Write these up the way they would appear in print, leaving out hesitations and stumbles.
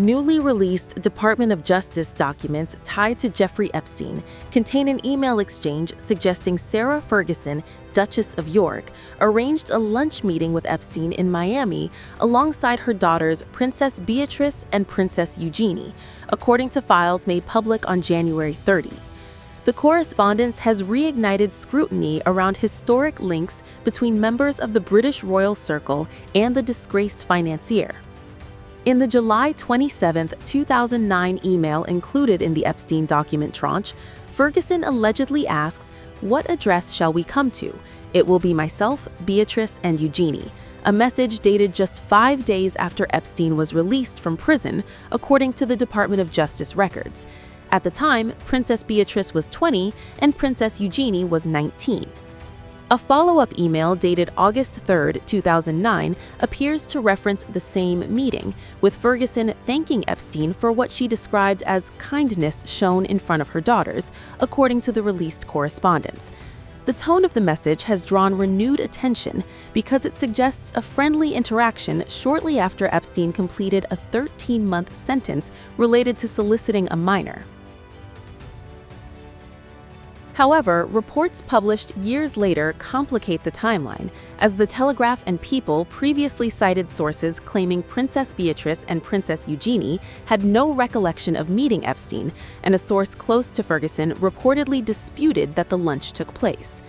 Newly released Department of Justice documents tied to Jeffrey Epstein contain an email exchange suggesting Sarah Ferguson, Duchess of York, arranged a lunch meeting with Epstein in Miami alongside her daughters Princess Beatrice and Princess Eugenie, according to files made public on January 30. The correspondence has reignited scrutiny around historic links between members of the British royal circle and the disgraced financier. In the July 27, 2009 email included in the Epstein document tranche, Ferguson allegedly asks, "What address shall we come to? It will be myself, Beatrice, and Eugenie," a message dated just 5 days after Epstein was released from prison, according to the Department of Justice records. At the time, Princess Beatrice was 20 and Princess Eugenie was 19. A follow-up email dated August 3, 2009 appears to reference the same meeting, with Ferguson thanking Epstein for what she described as kindness shown in front of her daughters, according to the released correspondence. The tone of the message has drawn renewed attention because it suggests a friendly interaction shortly after Epstein completed a 13-month sentence related to soliciting a minor. However, reports published years later complicate the timeline, as The Telegraph and People previously cited sources claiming Princess Beatrice and Princess Eugenie had no recollection of meeting Epstein, and a source close to Ferguson reportedly disputed that the lunch took place.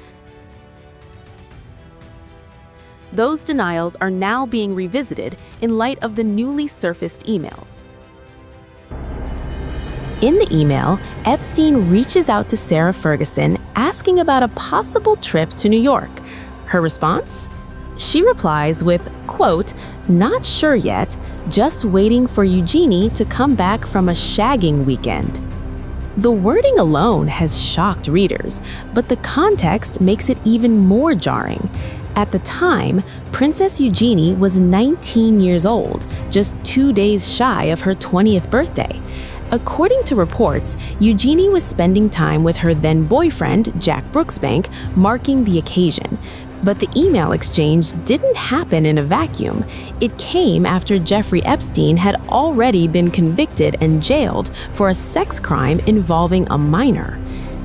Those denials are now being revisited in light of the newly surfaced emails. In the email, Epstein reaches out to Sarah Ferguson asking about a possible trip to New York. Her response? She replies with, quote, "Not sure yet, just waiting for Eugenie to come back from a shagging weekend." The wording alone has shocked readers, but the context makes it even more jarring. At the time, Princess Eugenie was 19 years old, just 2 days shy of her 20th birthday. According to reports, Eugenie was spending time with her then-boyfriend, Jack Brooksbank, marking the occasion. But the email exchange didn't happen in a vacuum. It came after Jeffrey Epstein had already been convicted and jailed for a sex crime involving a minor.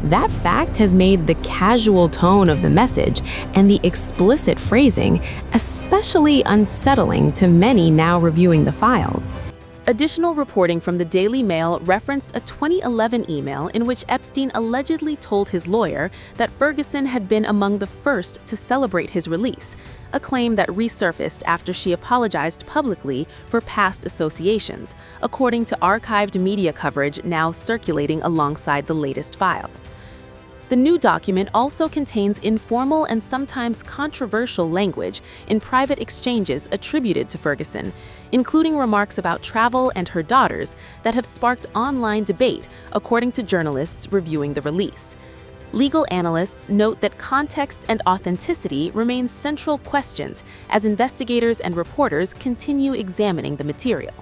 That fact has made the casual tone of the message and the explicit phrasing especially unsettling to many now reviewing the files. Additional reporting from the Daily Mail referenced a 2011 email in which Epstein allegedly told his lawyer that Ferguson had been among the first to celebrate his release, a claim that resurfaced after she apologized publicly for past associations, according to archived media coverage now circulating alongside the latest files. The new document also contains informal and sometimes controversial language in private exchanges attributed to Ferguson, including remarks about travel and her daughters that have sparked online debate, according to journalists reviewing the release. Legal analysts note that context and authenticity remain central questions as investigators and reporters continue examining the material.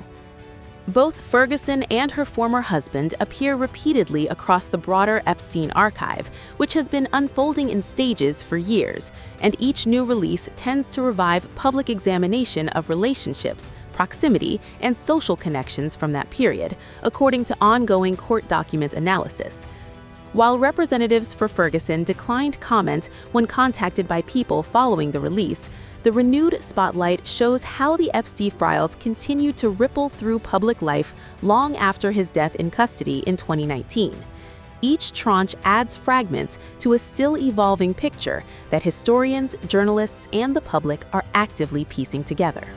Both Ferguson and her former husband appear repeatedly across the broader Epstein archive, which has been unfolding in stages for years, and each new release tends to revive public examination of relationships, proximity, and social connections from that period, according to ongoing court document analysis. While representatives for Ferguson declined comment when contacted by People following the release, the renewed spotlight shows how the Epstein files continue to ripple through public life long after his death in custody in 2019. Each tranche adds fragments to a still evolving picture that historians, journalists, and the public are actively piecing together.